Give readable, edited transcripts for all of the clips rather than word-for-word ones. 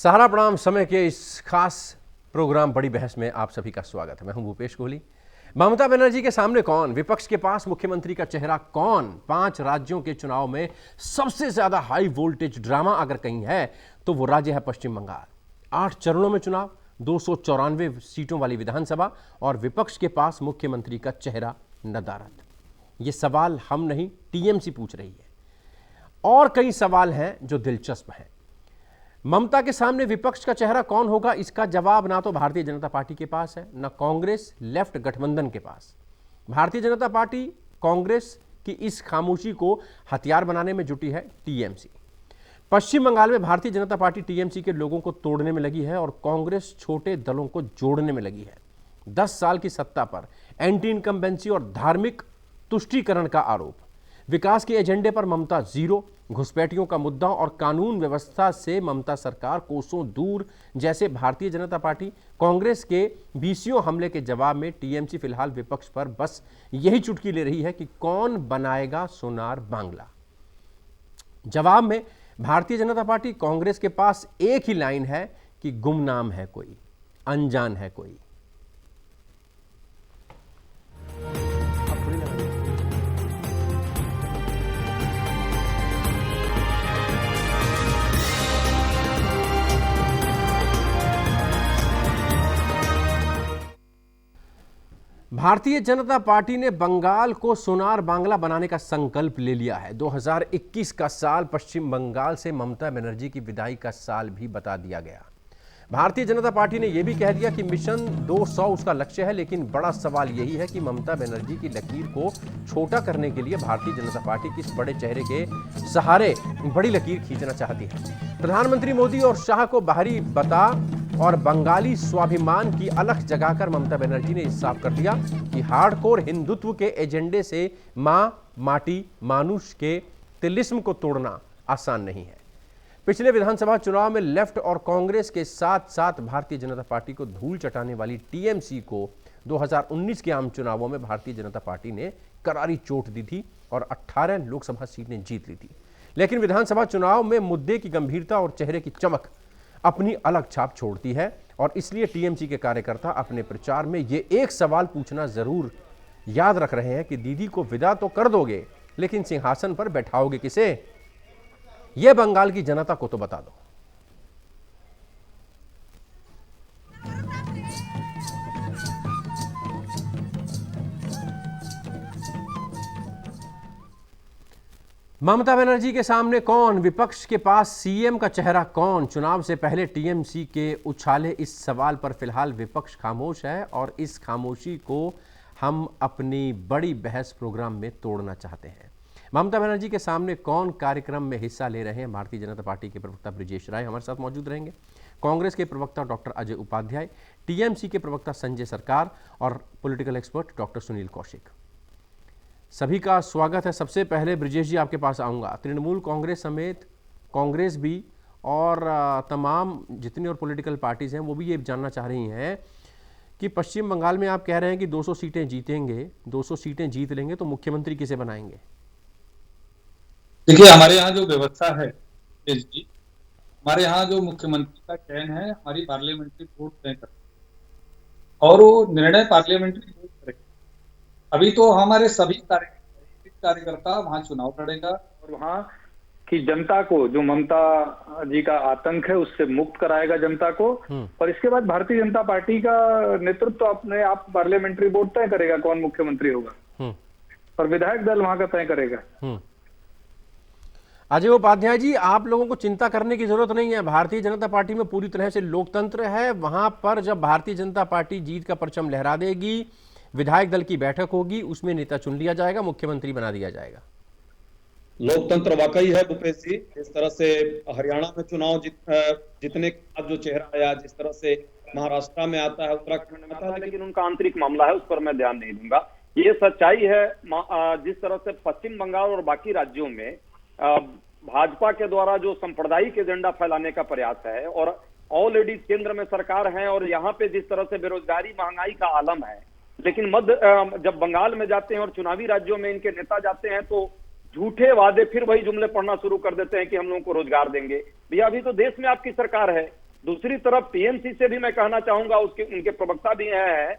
सहारा प्रणाम समय के इस खास प्रोग्राम बड़ी बहस में आप सभी का स्वागत है। मैं हूं भूपेश कोहली। ममता बनर्जी के सामने कौन, विपक्ष के पास मुख्यमंत्री का चेहरा कौन। 5 राज्यों के चुनाव में सबसे ज्यादा हाई वोल्टेज ड्रामा अगर कहीं है तो वो राज्य है पश्चिम बंगाल। 8 चरणों में चुनाव, 294 सीटों वाली विधानसभा और विपक्ष के पास मुख्यमंत्री का चेहरा नदारद। ये सवाल हम नहीं, टीएमसी पूछ रही है। और कई सवाल हैं जो दिलचस्प हैं। ममता के सामने विपक्ष का चेहरा कौन होगा, इसका जवाब ना तो भारतीय जनता पार्टी के पास है, ना कांग्रेस लेफ्ट गठबंधन के पास। भारतीय जनता पार्टी कांग्रेस की इस खामोशी को हथियार बनाने में जुटी है टीएमसी। पश्चिम बंगाल में भारतीय जनता पार्टी टीएमसी के लोगों को तोड़ने में लगी है और कांग्रेस छोटे दलों को जोड़ने में लगी है। 10 साल की सत्ता पर एंटी इनकम्बेंसी और धार्मिक तुष्टीकरण का आरोप, विकास के एजेंडे पर ममता जीरो, घुसपैठियों का मुद्दा और कानून व्यवस्था से ममता सरकार कोसों दूर जैसे भारतीय जनता पार्टी कांग्रेस के बीसीओ हमले के जवाब में टीएमसी फिलहाल विपक्ष पर बस यही चुटकी ले रही है कि कौन बनाएगा सोनार बांग्ला। जवाब में भारतीय जनता पार्टी कांग्रेस के पास एक ही लाइन है कि गुमनाम है कोई, अनजान है कोई। भारतीय जनता पार्टी ने बंगाल को सोनार बांग्ला बनाने का संकल्प ले लिया है। 2021 का साल पश्चिम बंगाल से ममता बनर्जी की विदाई का साल भी बता दिया गया। भारतीय जनता पार्टी ने यह भी कह दिया कि मिशन 200 उसका लक्ष्य है, लेकिन बड़ा सवाल यही है कि ममता बनर्जी की लकीर को छोटा करने के लिए भारतीय जनता पार्टी किस बड़े चेहरे के सहारे बड़ी लकीर खींचना चाहती है। प्रधानमंत्री मोदी और शाह को बाहरी बता और बंगाली स्वाभिमान की अलख जगाकर ममता बनर्जी ने साफ कर दिया कि हार्डकोर हिंदुत्व के एजेंडे से मां, माटी, मानुष के तिलिस्म को तोड़ना आसान नहीं है। पिछले विधानसभा चुनाव में लेफ्ट और कांग्रेस के साथ साथ भारतीय जनता पार्टी को धूल चटाने वाली टीएमसी को 2019 के आम चुनावों में भारतीय जनता पार्टी ने करारी चोट दी थी और 18 लोकसभा सीटें जीत ली थी। लेकिन विधानसभा चुनाव में मुद्दे की गंभीरता और चेहरे की चमक अपनी अलग छाप छोड़ती है और इसलिए टीएमसी के कार्यकर्ता अपने प्रचार में ये एक सवाल पूछना जरूर याद रख रहे हैं कि दीदी को विदा तो कर दोगे, लेकिन सिंहासन पर बैठाओगे किसे? यह बंगाल की जनता को तो बता दो। ममता बनर्जी के सामने कौन, विपक्ष के पास सीएम का चेहरा कौन? चुनाव से पहले टीएमसी के उछाले इस सवाल पर फिलहाल विपक्ष खामोश है और इस खामोशी को हम अपनी बड़ी बहस प्रोग्राम में तोड़ना चाहते हैं। ममता बनर्जी के सामने कौन कार्यक्रम में हिस्सा ले रहे हैं। भारतीय जनता पार्टी के प्रवक्ता ब्रिजेश राय हमारे साथ मौजूद रहेंगे, कांग्रेस के प्रवक्ता डॉक्टर अजय उपाध्याय, टीएमसी के प्रवक्ता संजय सरकार और political expert doctor Sunil Kaushik. सभी का स्वागत है। सबसे पहले ब्रिजेश जी आपके पास आऊँगा। तृणमूल कांग्रेस समेत कांग्रेस भी और तमाम जितनी और पॉलिटिकल पार्टीज़ हैं वो भी ये जानना चाह रही हैं कि पश्चिम बंगाल में आप कह रहे हैं कि 200 सीटें जीतेंगे, 200 सीटें जीत लेंगे तो मुख्यमंत्री किसे बनाएंगे? देखिए, हमारे यहाँ जो व्यवस्था है जी, हमारे यहाँ जो मुख्यमंत्री का चयन है हमारी पार्लियामेंट्री बोर्ड तय करती है और वो निर्णय पार्लियामेंट्री बोर्ड करेगा। अभी तो हमारे सभी कार्यकर्ता वहां चुनाव लड़ेगा और वहां की जनता को, जो ममता जी का आतंक है उससे मुक्त कराएगा जनता को। और इसके बाद भारतीय जनता पार्टी का नेतृत्व अपने आप पार्लियामेंट्री बोर्ड तय करेगा कौन मुख्यमंत्री होगा और विधायक दल वहां का तय करेगा। अजय उपाध्याय जी, आप लोगों को चिंता करने की जरूरत नहीं है। भारतीय जनता पार्टी में पूरी तरह से लोकतंत्र है। वहां पर जब भारतीय जनता पार्टी जीत का परचम लहरा देगी, विधायक दल की बैठक होगी, उसमें नेता चुन लिया जाएगा, मुख्यमंत्री बना दिया जाएगा। लोकतंत्र वाकई है भूपेश जी। जिस तरह से हरियाणा में चुनाव जीतने के बाद जो चेहरा आया, जिस तरह से महाराष्ट्र में आता है, उत्तराखंड में आता है, लेकिन उनका आंतरिक मामला है, उस पर मैं ध्यान नहीं दूंगा। ये सच्चाई है। जिस तरह से पश्चिम बंगाल और बाकी राज्यों में भाजपा के द्वारा जो सांप्रदायिक एजेंडा फैलाने का प्रयास है और ऑलरेडी केंद्र में सरकार है और यहाँ पे जिस तरह से बेरोजगारी, महंगाई का आलम है, लेकिन जब बंगाल में जाते हैं और चुनावी राज्यों में इनके नेता जाते हैं तो झूठे वादे, फिर वही जुमले पढ़ना शुरू कर देते हैं कि हम लोगों को रोजगार देंगे। भैया, अभी तो देश में आपकी सरकार है, दूसरी तरफ टीएमसी से भी मैं कहना चाहूंगा, उनके प्रवक्ता भी हैं,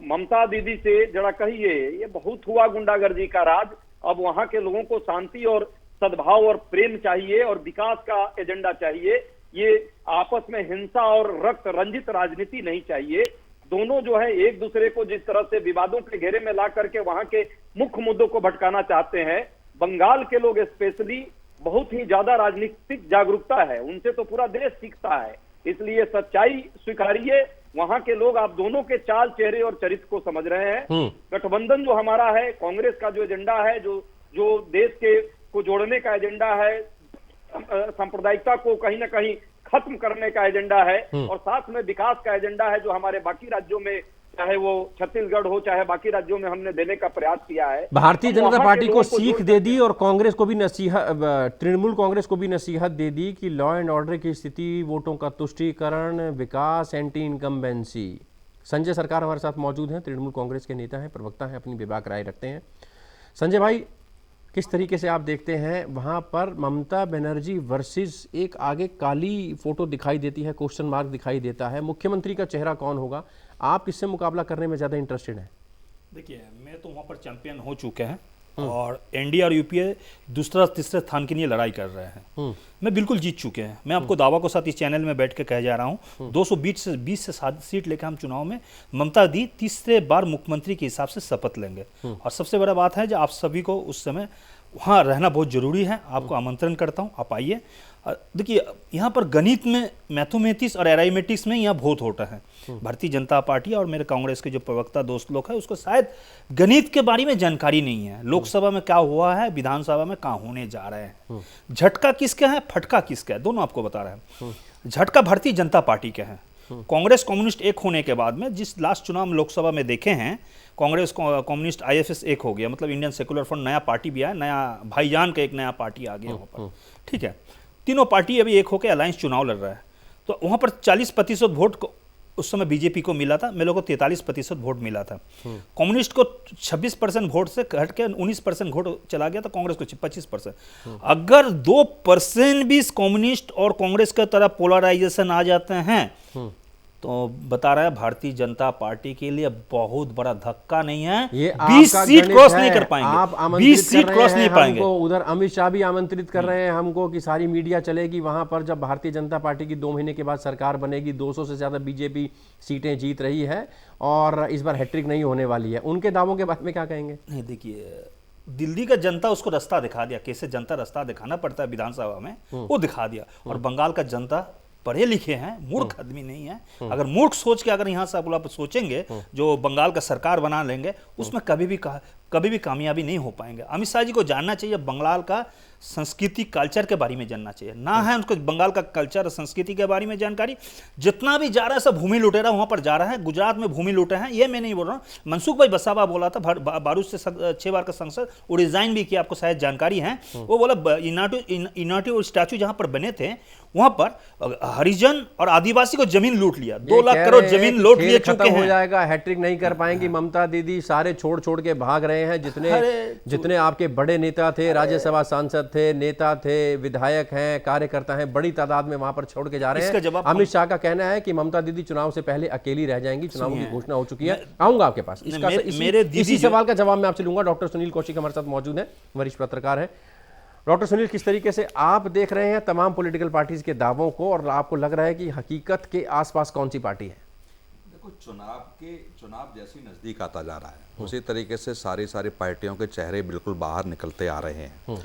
ममता दीदी से जरा कहिए, ये बहुत हुआ गुंडागर्दी का राज, अब वहां के लोगों को शांति और सद्भाव और प्रेम चाहिए और विकास का एजेंडा चाहिए। ये आपस में हिंसा और रक्त रंजित राजनीति नहीं चाहिए। दोनों जो है एक दूसरे को जिस तरह से विवादों के घेरे में ला करके वहां के मुख्य मुद्दों को भटकाना चाहते हैं, बंगाल के लोग स्पेशली बहुत ही ज्यादा राजनीतिक जागरूकता है, उनसे तो पूरा देश सीखता है। इसलिए सच्चाई स्वीकारिए, वहां के लोग आप दोनों के चाल चेहरे और चरित्र को समझ रहे हैं। गठबंधन जो हमारा है, कांग्रेस का जो एजेंडा है, जो देश के को जोड़ने का एजेंडा है, सांप्रदायिकता को कहीं ना कहीं खत्म करने का एजेंडा है, और साथ में विकास का एजेंडा है, जो हमारे बाकी राज्यों में, चाहे वो छत्तीसगढ़ हो चाहे बाकी राज्यों में, हमने देने का प्रयास किया है। भारतीय जनता पार्टी को सीख दे दी और कांग्रेस को भी नसीहत, तृणमूल कांग्रेस को भी नसीहत दे दी कि लॉ एंड ऑर्डर की स्थिति, वोटों का तुष्टीकरण, विकास, एंटी इनकम्बेंसी। संजय सरकार हमारे साथ मौजूद हैं, तृणमूल कांग्रेस के नेता हैं, प्रवक्ता हैं, अपनी बेबाक राय रखते हैं। संजय भाई, किस तरीके से आप देखते हैं वहाँ पर ममता बनर्जी वर्सेस एक आगे काली फोटो दिखाई देती है, क्वेश्चन मार्क दिखाई देता है, मुख्यमंत्री का चेहरा कौन होगा? आप किससे मुकाबला करने में ज़्यादा इंटरेस्टेड हैं? देखिए, मैं तो वहाँ पर चैंपियन हो चुके हैं और एनडीए और यूपीए दूसरा तीसरे स्थान के लिए लड़ाई कर रहे हैं। मैं बिल्कुल जीत चुके हैं। मैं आपको दावा के साथ इस चैनल में बैठ के कह जा रहा हूँ, 220 से 7 सीट लेकर हम चुनाव में ममता दी तीसरे बार मुख्यमंत्री के हिसाब से शपथ लेंगे। और सबसे बड़ा बात है, जो आप सभी को उस समय वहाँ रहना बहुत जरूरी है। आपको आमंत्रण करता हूँ, आप आइए। देखिए, यहाँ पर गणित में, मैथमेटिक्स और एराइमेटिक्स में यहाँ बहुत होता है। भारतीय जनता पार्टी और मेरे कांग्रेस के जो प्रवक्ता दोस्त लोग हैं, उसको शायद गणित के बारे में जानकारी नहीं है। लोकसभा में क्या हुआ है, विधानसभा में कहाँ होने जा रहे हैं, झटका किसका है, फटका किसका है, दोनों आपको बता रहे हैं। झटका भारतीय जनता पार्टी के हैं। कांग्रेस कम्युनिस्ट एक होने के बाद में, जिस लास्ट चुनाव में लोकसभा में देखे हैं, कांग्रेस कम्युनिस्ट IFS एक हो गया, मतलब इंडियन सेकुलर फ्रंट नया पार्टी भी आया, नया भाईजान का एक नया पार्टी आ गया वहाँ पर। ठीक है, तीनों पार्टी अभी एक होकर अलायंस चुनाव लड़ रहा है। तो वहाँ पर 40% वोट उस समय बीजेपी को मिला था, मेरे को 43% वोट मिला था। कम्युनिस्ट को 26% वोट से घट के 19% वोट चला गया था, कांग्रेस को 25%। अगर 2% भी कम्युनिस्ट और कांग्रेस की तरफ पोलराइजेशन आ जाते हैं, तो बता रहा है भारतीय जनता पार्टी के लिए बहुत बड़ा धक्का नहीं है। ये 20 सीट क्रॉस नहीं कर पाएंगे, आप 20 सीट क्रॉस नहीं पाएंगे। उधर अमित शाह भी आमंत्रित कर रहे हैं हमको कि सारी मीडिया चलेगी वहां पर, जब भारतीय जनता पार्टी की 2 महीने के बाद सरकार बनेगी, 200 से ज्यादा बीजेपी सीटें जीत रही है और इस बार हैट्रिक नहीं होने वाली है। उनके दावों के बारे में क्या कहेंगे? नहीं, देखिए, दिल्ली का जनता उसको रास्ता दिखा दिया, कैसे जनता रास्ता दिखाना पड़ता है विधानसभा में, वो दिखा दिया। और बंगाल का जनता पढ़े लिखे हैं, मूर्ख आदमी नहीं है। अगर मूर्ख सोच के अगर यहाँ से आप सोचेंगे जो बंगाल का सरकार बना लेंगे, उसमें कभी भी कामयाबी नहीं हो पाएंगे। अमित शाह जी को जानना चाहिए बंगाल का संस्कृति कल्चर के बारे में जानना चाहिए, ना है उनको बंगाल का कल्चर और संस्कृति के बारे में जानकारी। जितना भी जा रहा है सब भूमि लुटेरा वहां पर जा रहा है। गुजरात में भूमि लूटे हैं, ये मैं नहीं बोल रहा हूँ। मनसुख भाई वसावा बोला था, बारूद से 6 बार का सांसद, वो रिजाइन भी किया, आपको शायद जानकारी है। वो बोला इनाटी और स्टैचू जहां पर बने थे, वहां पर हरिजन और आदिवासी को जमीन लूट लिया, 2 लाख करोड़ जमीन लूट लिए चुके हैं। हो जाएगा, हैट्रिक नहीं कर पाएंगी ममता दीदी, सारे छोड़ के भाग रहे हैं। जितने आपके बड़े नेता थे, राज्यसभा सांसद थे, नेता थे, विधायक हैं, कार्यकर्ता हैं, बड़ी तादाद में वहां पर छोड़ के जा रहे हैं। अमित शाह का कहना है कि ममता दीदी चुनाव से पहले अकेली रह जाएंगी, चुनाव की घोषणा हो चुकी है। आऊंगा आपके पास, इसी सवाल का जवाब मैं आपसे लूंगा। डॉक्टर सुनील कौशिक हमारे साथ मौजूद हैं, वरिष्ठ पत्रकार हैं। डॉक्टर सुनील, किस तरीके से आप देख रहे हैं तमाम पॉलिटिकल पार्टीज के दावों को, और आपको लग रहा है कि हकीकत के आसपास कौन सी पार्टी है? देखो, चुनाव जैसी नजदीक आता जा रहा है, उसी तरीके से सारी पार्टियों के चेहरे बिल्कुल बाहर निकलते आ रहे हैं।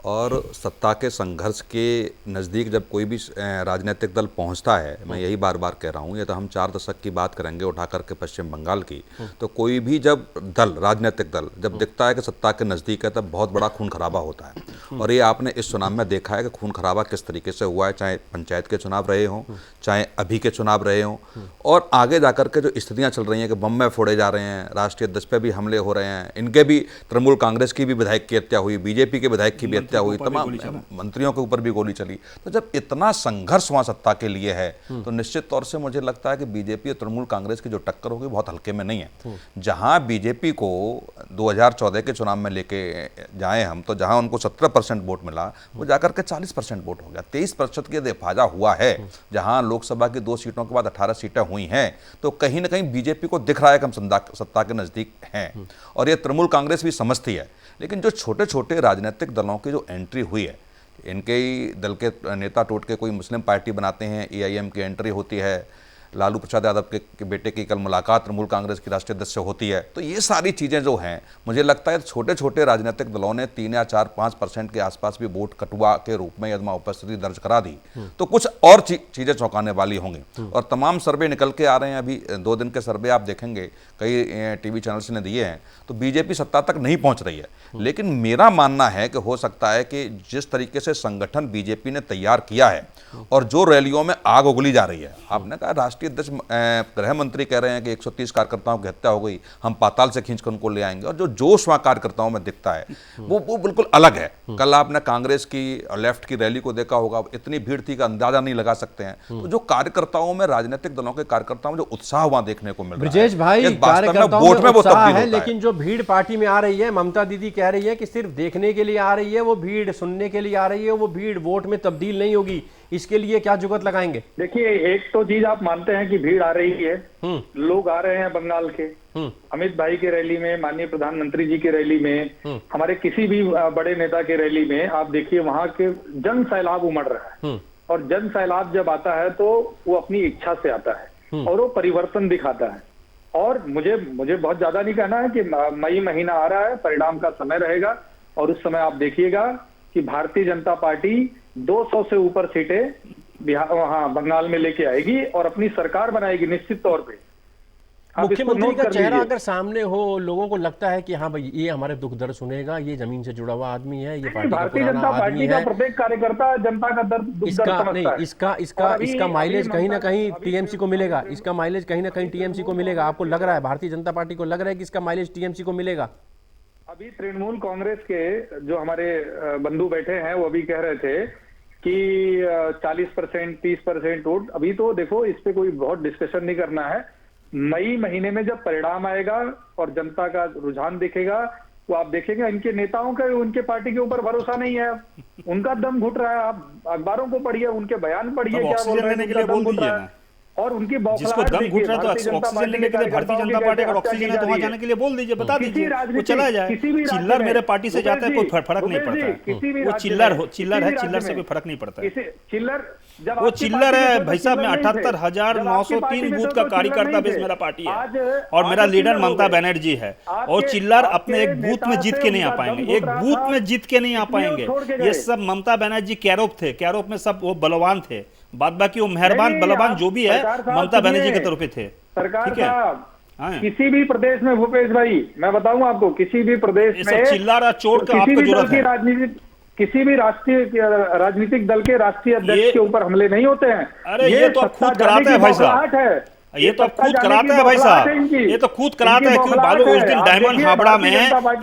और सत्ता के संघर्ष के नज़दीक जब कोई भी राजनीतिक दल पहुंचता है, मैं यही बार बार कह रहा हूं, ये तो हम 4 दशक की बात करेंगे उठा करके पश्चिम बंगाल की, तो कोई भी जब राजनीतिक दल जब दिखता है कि सत्ता के नज़दीक है, तब बहुत बड़ा खून खराबा होता है। और ये आपने इस चुनाव में देखा है कि खून खराबा किस तरीके से हुआ है, चाहे पंचायत के चुनाव रहे हों, चाहे अभी के चुनाव रहे हों, और आगे जाकर के जो स्थितियाँ चल रही हैं कि बम में फोड़े जा रहे हैं, राष्ट्रीय ध्वज पे भी हमले हो रहे हैं। इनके भी तृणमूल कांग्रेस की भी विधायक की हत्या हुई, बीजेपी के विधायक की भी हत्या हुई, तमाम मंत्रियों के ऊपर भी गोली चली। तो जब इतना संघर्ष वहाँ सत्ता के लिए है तो निश्चित तौर से मुझे लगता है कि बीजेपी और तृणमूल कांग्रेस की जो टक्कर होगी बहुत हल्के में नहीं है। जहाँ बीजेपी को 2014 के चुनाव में लेके जाए हम, तो जहाँ उनको 17% वोट मिला वो जाकर के 40% वोट हो गया, 23% की यदि फायदा हुआ है। जहाँ लोकसभा की 2 सीटों के बाद 18 सीटें हुई हैं, तो कहीं ना कहीं बीजेपी को दिख रहा है कि हम सत्ता के नजदीक हैं, और ये तृणमूल कांग्रेस भी समझती है। लेकिन जो छोटे छोटे राजनीतिक दलों की जो एंट्री हुई है, इनके ही दल के नेता टूट के कोई मुस्लिम पार्टी बनाते हैं, AIM की एंट्री होती है, लालू प्रसाद यादव के बेटे की कल मुलाकात तृणमूल कांग्रेस की राष्ट्रीय अध्यक्ष से होती है। तो ये सारी चीज़ें जो हैं, मुझे लगता है छोटे छोटे राजनीतिक दलों ने 3 या 4-5% के आसपास भी वोट कटुआ के रूप में यदि उपस्थिति दर्ज करा दी तो कुछ और चीज़ें चौंकाने वाली होंगी। और तमाम सर्वे निकल के आ रहे हैं, अभी 2 दिन के सर्वे आप देखेंगे, कई TV चैनल्स ने दिए हैं, तो बीजेपी सत्ता तक नहीं पहुँच रही है। लेकिन मेरा मानना है कि हो सकता है कि जिस तरीके से संगठन बीजेपी ने तैयार किया है और जो रैलियों में आग उगली जा रही है, आपने कहा राष्ट्रीय अध्यक्ष गृह मंत्री कह रहे हैं कि 130 कार्यकर्ताओं की हत्या हो गई, हम पाताल से खींचकर उनको ले आएंगे, और जो जोश वहां कार्यकर्ताओं में दिखता है वो बिल्कुल अलग है। कल आपने कांग्रेस की और लेफ्ट की रैली को देखा होगा, इतनी भीड़ थी कि अंदाजा नहीं लगा सकते हैं। तो जो कार्यकर्ताओं में, राजनीतिक दलों के कार्यकर्ताओं में जो उत्साह वहां देखने को मिल रहा है, ब्रजेश भाई, कार्यकर्ताओं में उत्साह है, लेकिन जो भीड़ पार्टी में आ रही है, ममता दीदी कह रही है कि सिर्फ देखने के लिए आ रही है, वो भीड़ सुनने के लिए आ रही है, वो भीड़ वोट में तब्दील नहीं होगी। इसके लिए क्या जुगत लगाएंगे? देखिए, एक तो चीज आप मानते हैं कि भीड़ आ रही है, लोग आ रहे हैं बंगाल के, अमित भाई की रैली में, माननीय प्रधानमंत्री जी की रैली में, हमारे किसी भी बड़े नेता के रैली में आप देखिए वहां के जन सैलाब उमड़ रहा है। और जन सैलाब जब आता है तो वो अपनी इच्छा से आता है और वो परिवर्तन दिखाता है। और मुझे बहुत ज्यादा नहीं कहना है कि मई महीना आ रहा है, परिणाम का समय रहेगा, और उस समय आप देखिएगा कि भारतीय जनता पार्टी 200 से ऊपर सीटें बिहार, वहां बंगाल में लेके आएगी और अपनी सरकार बनाएगी निश्चित तौर पे। मुख्यमंत्री का चेहरा अगर सामने हो, लोगों को लगता है कि हाँ भाई ये हमारे दुख दर्द सुनेगा, ये जमीन से जुड़ा हुआ आदमी है, ये भारतीय जनता पार्टी का प्रत्येक कार्यकर्ता जनता का दर्द इसका माइलेज कहीं ना कहीं टीएमसी को मिलेगा। इसका माइलेज कहीं ना कहीं टीएमसी को मिलेगा। आपको लग रहा है, भारतीय जनता पार्टी को लग रहा है कि इसका माइलेज टीएमसी को मिलेगा? अभी तृणमूल कांग्रेस के जो हमारे बंधु बैठे हैं वो अभी कह रहे थे कि 40%, 30% वोट। अभी तो देखो, इस पे कोई बहुत डिस्कशन नहीं करना है। मई महीने में जब परिणाम आएगा और जनता का रुझान दिखेगा, वो आप देखेंगे इनके नेताओं का, उनके पार्टी के ऊपर भरोसा नहीं है, उनका दम घुट रहा है। आप अखबारों को पढ़िए, उनके बयान पढ़िए, क्या बोल रहे हैं, दम घुट रहा है। और उनकी जिसको दम घुट रहा है तो ऑक्सीजन लेने के लिए भारतीय जनता पार्टी का ऑक्सीजन है तो वहां जाने के लिए बोल दीजिए, बता दीजिए, वो चला जाए। चिल्लर मेरे पार्टी से जाता है, कोई फर्क नहीं पड़ता है। वो चिल्लर है, चिल्लर से कोई फर्क नहीं पड़ता है। वो चिल्लर है भाई साहब। मैं 78,903 बूथ का कार्यकर्ता बेस मेरा पार्टी है और मेरा लीडर ममता बनर्जी है। और चिल्लर अपने एक बूथ में जीत के नहीं आ पाएंगे, एक बूथ में जीत के नहीं आ पाएंगे। ये सब ममता बनर्जी कैरोप थे, कैरोप में सब वो बलवान थे, बाद बाकी वो मेहरबान बलवान जो भी है ममता बनर्जी की तरफ थे। सरकार साहब, किसी भी प्रदेश में भूपेश भाई, मैं बताऊं आपको, किसी भी प्रदेश में चिल्लारा चोट का आपको जरूरत है। किसी भी राजनीतिक दल के राष्ट्रीय अध्यक्ष के ऊपर हमले नहीं होते हैं। अरे ये तो आप खुद कराते हैं भाई साहब, ये तो खुद कराते हैं भाई साहब, ये तो खुद कराते हैं। क्यों बालू उस दिन डायमंड हावड़ा में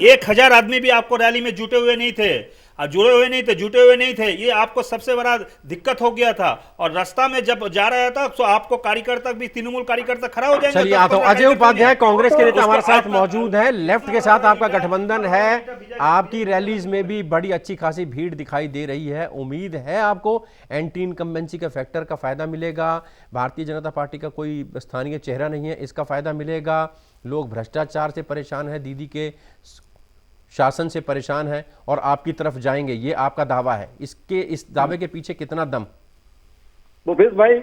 1000 आदमी भी आपको रैली में जुटे हुए नहीं थे, जुड़े हुए नहीं थे, जुटे हुए नहीं थे। ये आपको सबसे बड़ा दिक्कत हो गया था। और रास्ता में जब जा रहा था तो आपको कार्यकर्ता भी, तृणमूल कार्यकर्ता खड़ा हो जाएंगे। चलिए, तो अजय उपाध्याय कांग्रेस के नेता हमारे साथ मौजूद हैं। लेफ्ट के साथ आपका गठबंधन है, आपकी रैलीज में भी बड़ी अच्छी खासी भीड़ दिखाई दे रही है। उम्मीद है आपको एंटी इनकम्बेंसी का फैक्टर का फायदा मिलेगा? भारतीय जनता पार्टी का कोई स्थानीय चेहरा नहीं है, इसका फायदा मिलेगा? लोग भ्रष्टाचार से परेशान है, दीदी के शासन से परेशान है और आपकी तरफ जाएंगे, ये आपका दावा है। इस दावे के पीछे कितना दम? भूपेश भाई,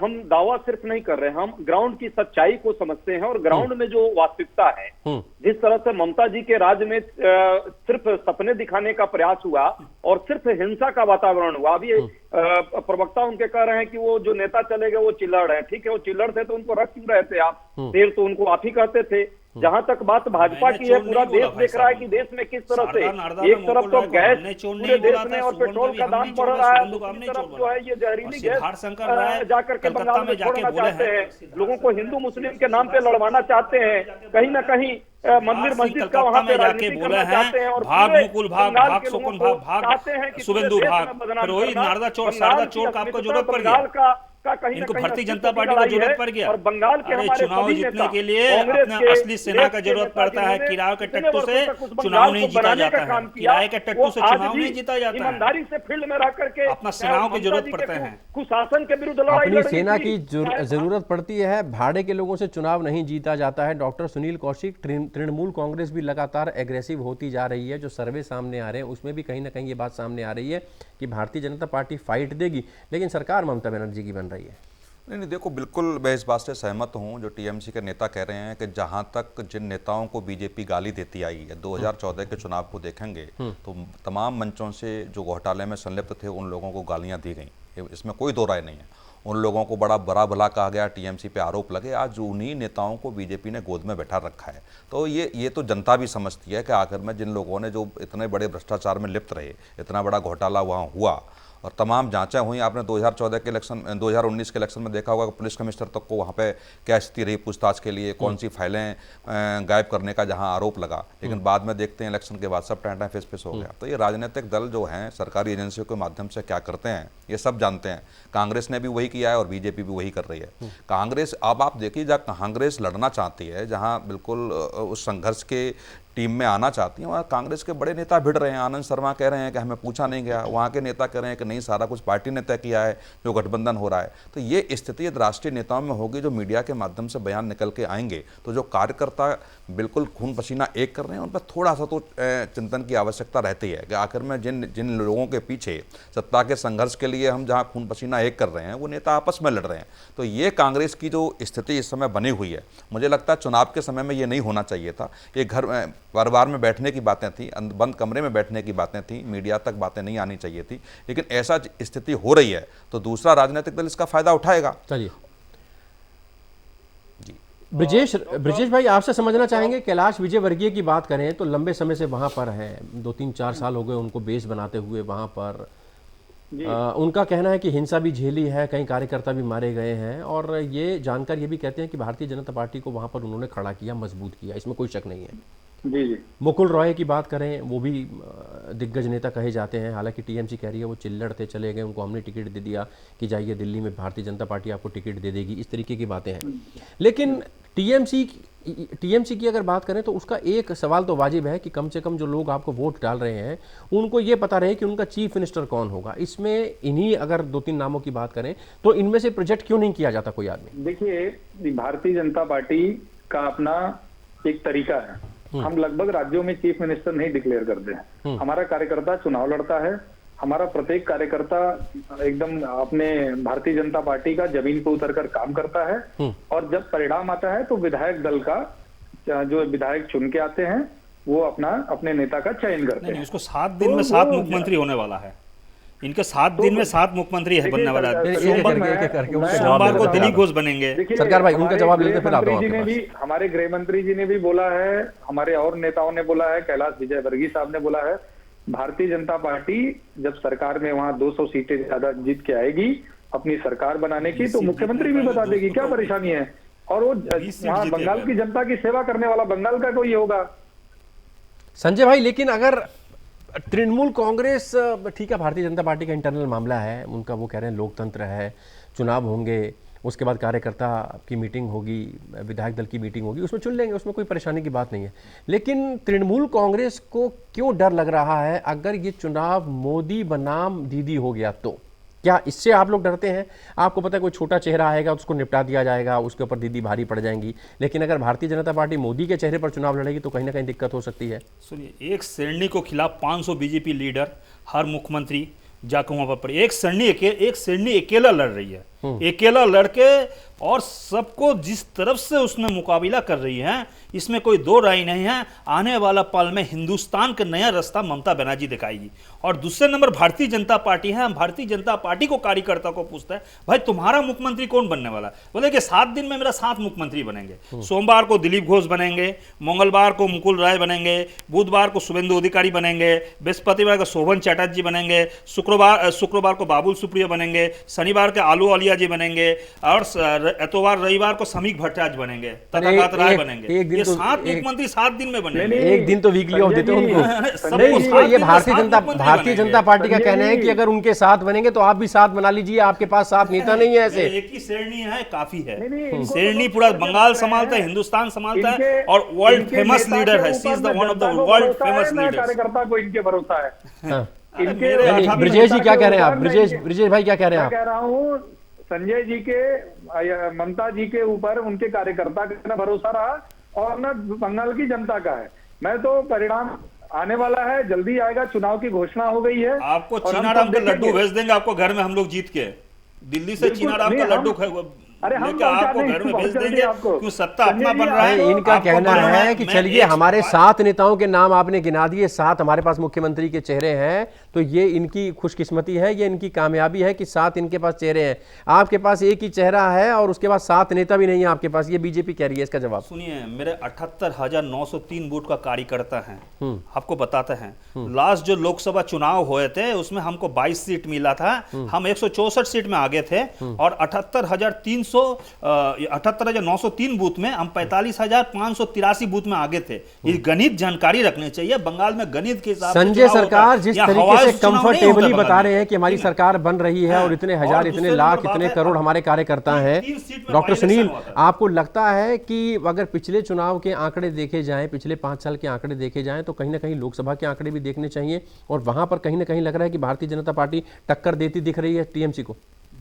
हम दावा सिर्फ नहीं कर रहे हैं, हम ग्राउंड की सच्चाई को समझते हैं। और ग्राउंड में जो वास्तविकता है, जिस तरह से ममता जी के राज में सिर्फ सपने दिखाने का प्रयास हुआ और सिर्फ हिंसा का वातावरण हुआ। अभी प्रवक्ता उनके कह रहे हैं कि वो जो नेता चले गए वो चिल्लड़ है। ठीक है, वो चिल्लड़ थे तो उनको रख क्यों रहे थे आप? देर तो उनको आप ही कहते थे। जहां तक बात भाजपा की है, पूरा देश देख रहा है कि देश में किस तरह से एक तरफ तो गैस पूरे देश में और पेट्रोल का दाम बढ़ रहा है, दूसरी तरफ जो है ये जहरीली गैस जाकर के बंगाल में छोड़ना चाहते हैं, लोगों को हिंदू मुस्लिम के नाम पे लड़वाना चाहते हैं। कहीं ना कहीं मंदिर मस्जिद का वहां पे जाके बोले हैं भाग मुकुल भाग, भाग शकुन भाग, भाग शुभेंदु भाग, फिर वही नारदा चोर शारदा चोर का आपको जरूरत पड़ गया, इनको भारतीय जनता पार्टी को जरूरत पड़ गया। और बंगाल के हमारे चुनाव जीतने के लिए अपने असली सेना का जरूरत पड़ता है। किराए के टट्टू से चुनाव नहीं जीता जाता है, किराए के टट्टू से चुनाव नहीं जीता जाता है। ईमानदारी से फील्ड में रह करके अपना सेनाओं की जरूरत पड़ते हैं, कुशासन के विरुद्ध लड़ाई अपनी सेना की जरूरत पड़ती है। भाड़े के लोगों से चुनाव नहीं जीता जाता है। डॉक्टर सुनील कौशिक, तृणमूल कांग्रेस भी लगातार एग्रेसिव होती जा रही है। जो सर्वे सामने आ रहे हैं उसमें भी कहीं ना कहीं ये बात सामने आ रही है कि भारतीय जनता पार्टी फाइट देगी, लेकिन सरकार ममता बनर्जी की बन रही है। नहीं, देखो, बिल्कुल मैं इस बात से सहमत हूँ जो टीएमसी के नेता कह रहे हैं कि जहाँ तक जिन नेताओं को बीजेपी गाली देती आई है, 2014 के चुनाव को देखेंगे तो तमाम मंचों से जो घोटाले में संलिप्त थे उन लोगों को गालियाँ दी गई, इसमें कोई दो राय नहीं है। उन लोगों को बड़ा बुरा भला कहा गया, टीएमसी पे आरोप लगे। आज उन्हीं नेताओं को बीजेपी ने गोद में बैठा रखा है। तो ये तो जनता भी समझती है कि आखिर में जिन लोगों ने जो इतने बड़े भ्रष्टाचार में लिप्त रहे, इतना बड़ा घोटाला वहाँ हुआ और तमाम जांचें हुई। आपने 2014 के इलेक्शन, 2019 के इलेक्शन में देखा होगा कि पुलिस कमिश्नर तक को वहाँ पे क्या स्थिति रही पूछताछ के लिए, कौन सी फाइलें गायब करने का जहाँ आरोप लगा, लेकिन बाद में देखते हैं इलेक्शन के बाद सब टाइम फेस फेस हो गया। तो ये राजनीतिक दल जो हैं सरकारी एजेंसियों के माध्यम से क्या करते हैं ये सब जानते हैं। कांग्रेस ने भी वही किया है और बीजेपी भी वही कर रही है। कांग्रेस, अब आप देखिए, जहाँ कांग्रेस लड़ना चाहती है, जहाँ बिल्कुल उस संघर्ष के टीम में आना चाहती हैं, वहाँ कांग्रेस के बड़े नेता भिड़ रहे हैं। आनंद शर्मा कह रहे हैं कि हमें पूछा नहीं गया, वहाँ के नेता कह रहे हैं कि नहीं, सारा कुछ पार्टी ने तय किया है जो गठबंधन हो रहा है। तो ये स्थिति यदि राष्ट्रीय नेताओं में होगी, जो मीडिया के माध्यम से बयान निकल के आएंगे, तो जो कार्यकर्ता बिल्कुल खून पसीना एक कर रहे हैं उन पर थोड़ा सा तो चिंतन की आवश्यकता रहती है कि आखिर में जिन लोगों के पीछे सत्ता के संघर्ष के लिए हम जहाँ खून पसीना एक कर रहे हैं वो नेता आपस में लड़ रहे हैं। तो ये कांग्रेस की जो स्थिति इस समय बनी हुई है, मुझे लगता है चुनाव के समय में ये नहीं होना चाहिए था। ये घर परिवार में बैठने की बातें थी, बंद कमरे में बैठने की बातें थी, मीडिया तक बातें नहीं आनी चाहिए थी, लेकिन ऐसा स्थिति हो रही है तो दूसरा राजनीतिक दल इसका फायदा उठाएगा। चलिए जी, ब्रजेश भाई आपसे समझना चाहेंगे, कैलाश विजयवर्गीय की बात करें तो लंबे समय से वहां पर है, 2-3-4 साल हो गए उनको बेस बनाते हुए वहां पर। उनका कहना है कि हिंसा भी झेली है, कई कार्यकर्ता भी मारे गए हैं, और ये जानकर ये भी कहते हैं कि भारतीय जनता पार्टी को वहां पर उन्होंने खड़ा किया, मजबूत किया, इसमें कोई शक नहीं है। जी। मुकुल रॉय की बात करें, वो भी दिग्गज नेता कहे जाते हैं। हालांकि टीएमसी कह रही है वो चिल्लड़ थे, चले गए, उनको हमने टिकट दे दिया कि जाइए दिल्ली में, भारतीय जनता पार्टी आपको टिकट दे देगी, इस तरीके की बातें हैं। लेकिन टीएमसी की अगर बात करें तो उसका एक सवाल तो वाजिब है कि कम से कम जो लोग आपको वोट डाल रहे हैं उनको ये पता रहे कि उनका चीफ मिनिस्टर कौन होगा। इसमें इन्हीं अगर 2-3 नामों की बात करें तो इनमें से प्रोजेक्ट क्यों नहीं किया जाता कोई आदमी? देखिए, भारतीय जनता पार्टी का अपना एक तरीका है। हम लगभग राज्यों में चीफ मिनिस्टर नहीं डिक्लेयर करते हैं। हमारा कार्यकर्ता चुनाव लड़ता है, हमारा प्रत्येक कार्यकर्ता एकदम अपने भारतीय जनता पार्टी का जमीन पर उतरकर काम करता है, और जब परिणाम आता है तो विधायक दल का जो विधायक चुन के आते हैं वो अपने नेता का चयन करते हैं। उसको 7 दिन में 7 मुख्यमंत्री होने वाला है। इनके 7 दिन में 7 मुख्यमंत्री है बनने वाला है। सोमवार को दिलीप घोष बनेंगे। सरकार भाई उनका जवाब लेते फिर आता हूं। हमारे गृह मंत्री जी ने भी बोला है, हमारे और नेताओं ने बोला है, कैलाश विजयवर्गीय साहब ने बोला है, भारतीय जनता पार्टी जब सरकार में वहां 200 सीटें ज्यादा जीत के आएगी अपनी सरकार बनाने की, तो मुख्यमंत्री भी बता देगी, क्या परेशानी है। और वो वहां बंगाल की जनता की सेवा करने वाला बंगाल का कोई होगा। संजय भाई, लेकिन अगर तृणमूल कांग्रेस, ठीक है भारतीय जनता पार्टी का इंटरनल मामला है उनका, वो कह रहे हैं लोकतंत्र है, चुनाव होंगे, उसके बाद कार्यकर्ता की मीटिंग होगी, विधायक दल की मीटिंग होगी, उसमें चुन लेंगे, उसमें कोई परेशानी की बात नहीं है। लेकिन तृणमूल कांग्रेस को क्यों डर लग रहा है अगर ये चुनाव मोदी बनाम दीदी हो गया तो? क्या इससे आप लोग डरते हैं? आपको पता है कोई छोटा चेहरा आएगा उसको निपटा दिया जाएगा, उसके ऊपर दीदी भारी पड़ जाएंगी, लेकिन अगर भारतीय जनता पार्टी मोदी के चेहरे पर चुनाव लड़ेगी तो कहीं ना कहीं दिक्कत हो सकती है। सुनिए, एक श्रेणी को खिलाफ 500 बीजेपी लीडर, हर मुख्यमंत्री जाकर वहां पर एक श्रेणी अकेला लड़ रही है, अकेला लड़के, और सबको जिस तरफ से उसमें मुकाबला कर रही है, इसमें कोई दो राय नहीं है। आने वाला पल में हिंदुस्तान का नया रास्ता ममता बनर्जी दिखाएगी। और दूसरे नंबर भारतीय जनता पार्टी है। हम भारतीय जनता पार्टी को कार्यकर्ता को पूछते हैं, भाई तुम्हारा मुख्यमंत्री कौन बनने वाला? बोले कि 7 दिन में मेरा 7 मुख्यमंत्री बनेंगे। सोमवार को दिलीप घोष बनेंगे, मंगलवार को मुकुल राय बनेंगे, बुधवार को शुभेंदु अधिकारी बनेंगे, बृहस्पतिवार को शोभन चटर्जी बनेंगे, शुक्रवार को बाबुल सुप्रियो बनेंगे, शनिवार के आलू वालिया सिसोदिया जी बनेंगे और एतवार रविवार को समीक भट्टाचार्य बनेंगे, तथागत राय बनेंगे। ये 7 मुख्यमंत्री 7 दिन में बनेंगे। एक दिन तो वीकली ऑफ देते हो उनको। सबको नहीं, 7 ये दिन में भारतीय 7 जनता मुख्यमंत्री बनेंगे। पार्टी का कहना है कि अगर उनके साथ बनेंगे तो आप भी साथ बना लीजिए, आपके पास साथ नेता नहीं है ऐसे। एक ही श्रेणी है, काफी है। इनको तो श्रेणी लोग पूरा समझ बंगाल सकते हैं। संभालता है, हिंदुस्तान संभालता है इनके- और वर्ल्ड इनके फेमस नेता लीडर के है। ऊपर सी इज द ना वन ऑफ द जनता को वर्ल्ड भरोसा है, फेमस ना लीडर्स। कार्यकर्ता को इनके भरोसा है। हाँ। इनके मेरे नहीं, अठारह ब्रिजेश जी क्या कह रहे हैं आप? ऊपर नहीं, ब्रिजेश भाई क्या कह रहे हैं मैं आप? कह रहा हूँ संजय जी के, ममता जी के ऊपर उनके कार्यकर्ता का ना भरोसा रहा और ना बंगाल की जनता का है। मैं तो परिणाम आने वाला है, जल्दी आएगा, चुनाव की घोषणा हो गई है। आपको और हम चीनाराम सब का लड्डू देखेंगे। भेज देंगे आपको घर में हम लोग जीत के। दिल्ली से बिल्कुल, चीनाराम नहीं, का लड्डू अरे हम लेके पहुंचा आपको देंगे, घर में भेज पहुंचा देंगे। देंगे आपको। क्यों सत्ता संजय अपना जी, बन रहा है। नहीं, इनका आपको कहना बोलना है कि मैं चलिए एक हमारे बात- 7 नेताओं के नाम आपने गिना दिए, 7 हमारे पास मुख्यमंत्री के चेहरे हैं, तो ये इनकी खुशकिस्मती है, ये इनकी कामयाबी है कि 7 इनके पास चेहरे हैं। आपके पास एक ही चेहरा है और उसके बाद 7 नेता भी नहीं है आपके पास, ये बीजेपी कह रही है। इसका जवाब सुनिए, मेरे 78,903 बूथ का कार्यकर्ता हैं। आपको बताते हैं, लास्ट जो लोकसभा चुनाव हुए थे उसमें हमको 22 सीट मिला था, हम 164 सीट में आगे थे और 78,903 बूथ में हम 45,583 बूथ में आगे थे। ये गणित जानकारी रखनी चाहिए। बंगाल में गणित के हिसाब से संजय चुनाव होता सरकार है। जिस यहाँ तरीके हवाई से चुनाव नहीं कंफर्टेबली होता बता बंगाल रहे हैं में। कि हमारी सरकार बन रही है और इतने हजार, इतने दूसरे लाख, नंबर इतने बात करोड़ है, हमारे कार्यकर्ता हैं। 3 सीट में डॉक्टर बाई सुनील, इलेक्शन हुआ था। आपको लगता है कि अगर पिछले चुनाव के आंकड़े देखे जाएं, पिछले 5 साल के आंकड़े देखे जाएं, तो कहीं ना कहीं लोकसभा के आंकड़े भी देखने चाहिए और वहां पर कहीं ना कहीं लग रहा है कि भारतीय जनता पार्टी टक्कर देती दिख रही है टीएमसी को?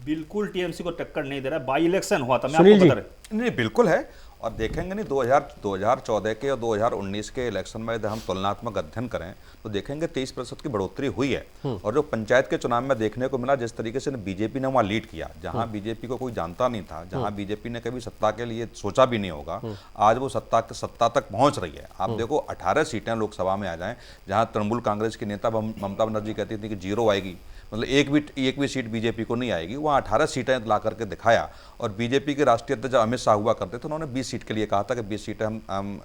बिल्कुल टीएमसी को टक्कर नहीं दे रहा है। बाई इलेक्शन हुआ था, मैं सुनील आपको जी। बता रहा नहीं, बिल्कुल है। और देखेंगे नहीं, 2014 के और 2019 के इलेक्शन में यदि हम तुलनात्मक अध्ययन करें तो देखेंगे 23% की बढ़ोतरी हुई है। और जो पंचायत के चुनाव में देखने को मिला, जिस तरीके से बीजेपी ने वहाँ लीड किया, जहाँ बीजेपी को कोई जानता नहीं था, जहाँ बीजेपी ने कभी सत्ता के लिए सोचा भी नहीं होगा, आज वो सत्ता तक पहुँच रही है। आप देखो 18 सीटें लोकसभा में आ जाएं, जहाँ तृणमूल कांग्रेस की नेता ममता बनर्जी कहती थी कि 0 आएगी, मतलब एक भी सीट बीजेपी को नहीं आएगी, वहाँ 18 सीटें ला करके दिखाया। और बीजेपी के राष्ट्रीय अध्यक्ष जब अमित शाह हुआ करते थे, उन्होंने 20 सीट के लिए कहा था कि 20 सीटें हम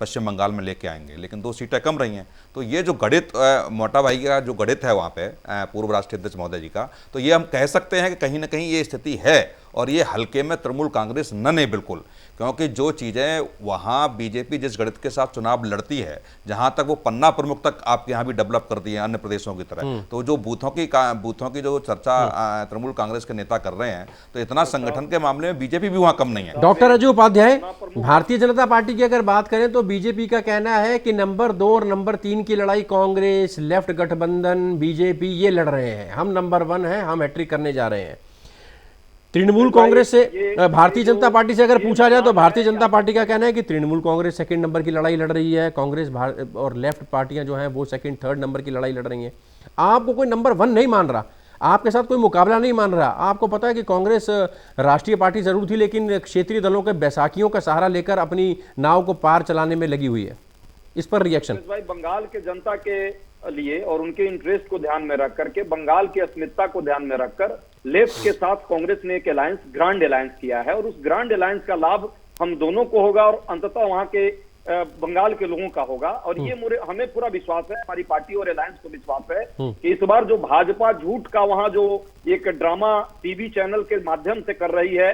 पश्चिम बंगाल में लेके आएंगे, लेकिन 2 सीटें कम रही हैं। तो ये जो गणित, मोटा भाई का जो गणित है वहाँ पे पूर्व राष्ट्रीय अध्यक्ष महोदय जी का, तो ये हम कह सकते हैं कि कहीं ना कहीं ये स्थिति है। और ये हल्के में तृणमूल कांग्रेस नहीं, बिल्कुल, क्योंकि जो चीज़ें वहाँ बीजेपी जिस गणित के साथ चुनाव लड़ती है, जहाँ तक वो पन्ना प्रमुख तक आपके यहाँ भी डेवलप कर दिए अन्य प्रदेशों की तरह, तो जो बूथों की जो चर्चा तृणमूल कांग्रेस के नेता कर रहे हैं, तो इतना संगठन के मामले में बीजेपी भी वहाँ कम नहीं है। डॉक्टर अजय उपाध्याय, भारतीय जनता पार्टी की अगर बात करें तो बीजेपी का कहना है कि नंबर 2 और नंबर 3 की लड़ाई कांग्रेस, लेफ्ट गठबंधन, बीजेपी ये लड़ रहे हैं। हम नंबर 1 हैं, हम हैट्रिक करने जा रहे हैं। तृणमूल कांग्रेस से, भारतीय जनता पार्टी से अगर पूछा जाए तो भारतीय जनता पार्टी का कहना है कि तृणमूल कांग्रेस 2nd नंबर की लड़ाई लड़ रही है, कांग्रेस और लेफ्ट पार्टियां जो हैं वो 2nd, 3rd नंबर की लड़ाई लड़ रही हैं। आपको कोई नंबर 1 नहीं मान रहा, आपके साथ कोई मुकाबला नहीं मान रहा। आपको पता है कि कांग्रेस राष्ट्रीय पार्टी जरूर थी, लेकिन क्षेत्रीय दलों के बैसाखियों का सहारा लेकर अपनी नाव को पार चलाने में लगी हुई है। इस पर रिएक्शन? भाई, बंगाल के जनता के लिए और उनके इंटरेस्ट को ध्यान में रख करके, बंगाल की अस्मिता को ध्यान में रखकर लेफ्ट के साथ कांग्रेस ने एक अलायंस, ग्रांड अलायंस किया है और उस ग्रांड अलायंस का लाभ हम दोनों को होगा और अंततः वहां के बंगाल के लोगों का होगा। और ये हमें पूरा विश्वास है, हमारी पार्टी और अलायंस को विश्वास है कि इस बार जो भाजपा झूठ का वहां जो एक ड्रामा टीवी चैनल के माध्यम से कर रही है,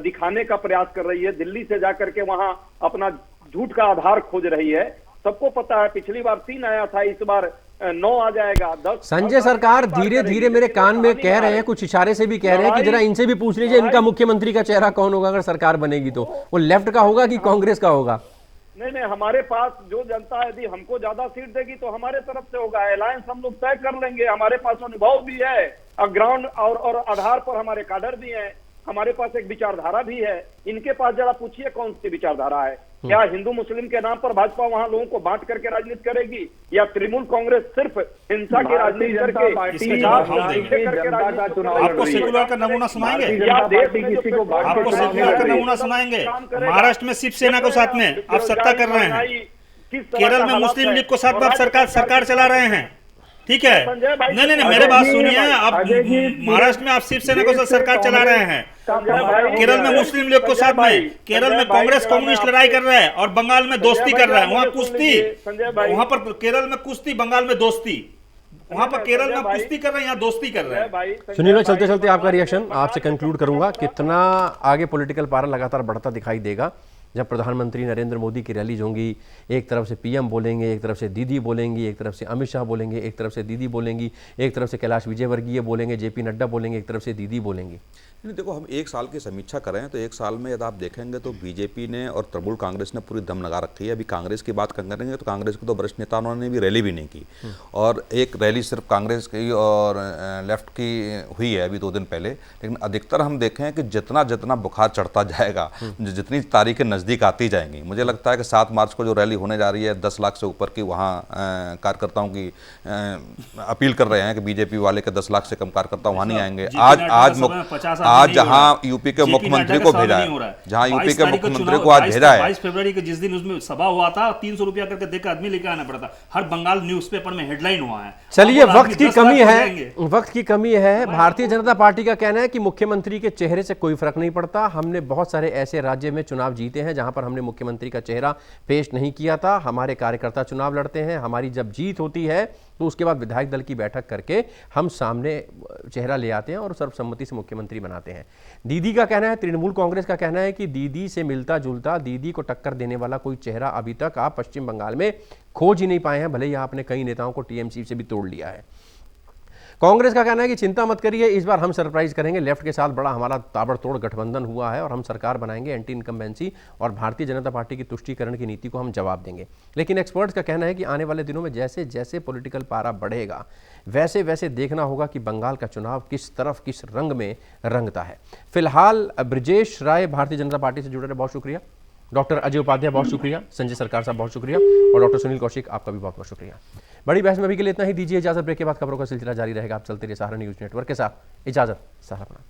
दिखाने का प्रयास कर रही है, दिल्ली से जाकर के वहां अपना झूठ का आधार खोज रही है। सबको पता है पिछली बार 3 आया था, इस बार 9 आ जाएगा, 10। संजय सरकार धीरे धीरे मेरे कान में कह रहे हैं, कुछ इशारे से भी कह रहे हैं कि जरा इनसे भी पूछ लीजिए इनका मुख्यमंत्री का चेहरा कौन होगा अगर सरकार बनेगी तो, वो लेफ्ट का होगा कि कांग्रेस का होगा? नहीं, हमारे पास जो जनता यदि हमको ज्यादा सीट देगी तो हमारे तरफ से होगा। अलायंस हम लोग तय कर लेंगे, हमारे पास अनुभव भी है और ग्राउंड और आधार पर हमारे काडर भी हैं, हमारे पास एक विचारधारा भी है। इनके पास जरा पूछिए कौन सी विचारधारा है। क्या हिंदू मुस्लिम के नाम पर भाजपा वहां लोगों को बांट करके राजनीति करेगी, या तृणमूल कांग्रेस सिर्फ हिंसा की राजनीति करके आपको सेकुलर का नमूना सुनाएंगे? आपको सेकुलर का नमूना सुनाएंगे? महाराष्ट्र में शिवसेना को साथ में आप सत्ता कर रहे हैं, केरल में मुस्लिम लीग को साथ में आप सरकार चला रहे हैं, ठीक है? नहीं, मेरे बात सुनिए, आप महाराष्ट्र में आप शिवसेना को सरकार चला रहे हैं, केरल में मुस्लिम लीग को साथ में, केरल में कांग्रेस कम्युनिस्ट लड़ाई कर रहा है और बंगाल में दोस्ती कर रहा है। वहां कुश्ती, वहां पर केरल में कुश्ती, बंगाल में दोस्ती। वहां पर केरल में भाई- कुश्ती कर रहे हैं, यहाँ दोस्ती कर रहे हैं। भाई सुनील भाई, चलते भाई, चलते आपका रिएक्शन बंगाल आपसे कंक्लूड करूंगा। कितना आगे पॉलिटिकल पारा लगातार बढ़ता दिखाई देगा जब प्रधानमंत्री नरेंद्र मोदी की रैलीज होंगी, एक तरफ से पीएम बोलेंगे, एक तरफ से दीदी बोलेंगी, एक तरफ से अमित शाह बोलेंगे, एक तरफ से दीदी बोलेंगी, एक तरफ से कैलाश विजयवर्गीय बोलेंगे, जेपी नड्डा बोलेंगे, एक तरफ से दीदी बोलेंगी। नहीं, देखो, हम एक साल की समीक्षा करें तो एक साल में यदि आप देखेंगे तो बीजेपी ने और तृणमूल कांग्रेस ने पूरी दम लगा रखी है। अभी कांग्रेस की बात करेंगे तो कांग्रेस के तो वरिष्ठ नेता उन्होंने भी रैली भी नहीं की, और एक रैली सिर्फ कांग्रेस की और लेफ्ट की हुई है अभी 2 दिन पहले। लेकिन अधिकतर हम देखें कि जितना जितना बुखार चढ़ता जाएगा, जितनी तारीखें नज़दीक आती जाएंगी, मुझे लगता है कि 7 मार्च को जो रैली होने जा रही है 10 लाख से ऊपर की, वहाँ कार्यकर्ताओं की अपील कर रहे हैं कि बीजेपी वाले के 10 लाख से कम कार्यकर्ता वहाँ नहीं आएंगे। आज जहां यूपी के मुख्यमंत्री को भेजा है, जहां यूपी के मुख्यमंत्री को आज भेजा है, 22 फरवरी के जिस दिन उसमें सभा हुआ था, 300 रुपया करके देकर आदमी लेकर आना पड़ता। हर बंगाल न्यूज़पेपर में हेडलाइन हुआ है। चलिए, अब वक्त की 10 कमी लाख हो है, जाएंगे। वक्त की कमी है। भारतीय जनता पार्टी का कहना है कि मुख्यमंत्री के चेहरे से कोई फर्क नहीं पड़ता। हमने बहुत सारे ऐसे राज्य में चुनाव जीते हैं जहां पर हमने मुख्यमंत्री का चेहरा पेश नहीं किया था। हमारे कार्यकर्ता चुनाव लड़ते हैं, हमारी जब जीत होती है तो उसके बाद विधायक दल की बैठक करके हम सामने चेहरा ले आते हैं और सर्वसम्मति से मुख्यमंत्री बनाते हैं। दीदी का कहना है, तृणमूल कांग्रेस का कहना है कि दीदी से मिलता जुलता, दीदी को टक्कर देने वाला कोई चेहरा अभी तक आप पश्चिम बंगाल में खोज ही नहीं पाए हैं, भले ही आपने कई नेताओं को टीएमसी से भी तोड़ लिया है। कांग्रेस का कहना है कि चिंता मत करिए, इस बार हम सरप्राइज करेंगे, लेफ्ट के साथ बड़ा हमारा ताबड़तोड़ गठबंधन हुआ है और हम सरकार बनाएंगे, एंटी इनकम्बेंसी और भारतीय जनता पार्टी की तुष्टीकरण की नीति को हम जवाब देंगे। लेकिन एक्सपर्ट्स का कहना है कि आने वाले दिनों में जैसे जैसे पॉलिटिकल पारा बढ़ेगा वैसे वैसे देखना होगा कि बंगाल का चुनाव किस तरफ किस रंग में रंगता है। फिलहाल ब्रजेश राय भारतीय जनता पार्टी से जुड़े रहे, बहुत शुक्रिया। डॉक्टर अजय उपाध्याय बहुत शुक्रिया, संजय सरकार साहब बहुत शुक्रिया, और डॉक्टर सुनील कौशिक आपका भी बहुत बहुत शुक्रिया। बड़ी बहस में अभी के लिए इतना ही, दीजिए इजाजत। ब्रेक के बाद खबरों का सिलसिला जारी रहेगा। आप चलते रहिए सहारा न्यूज़ नेटवर्क के साथ। इजाजत, सहारा।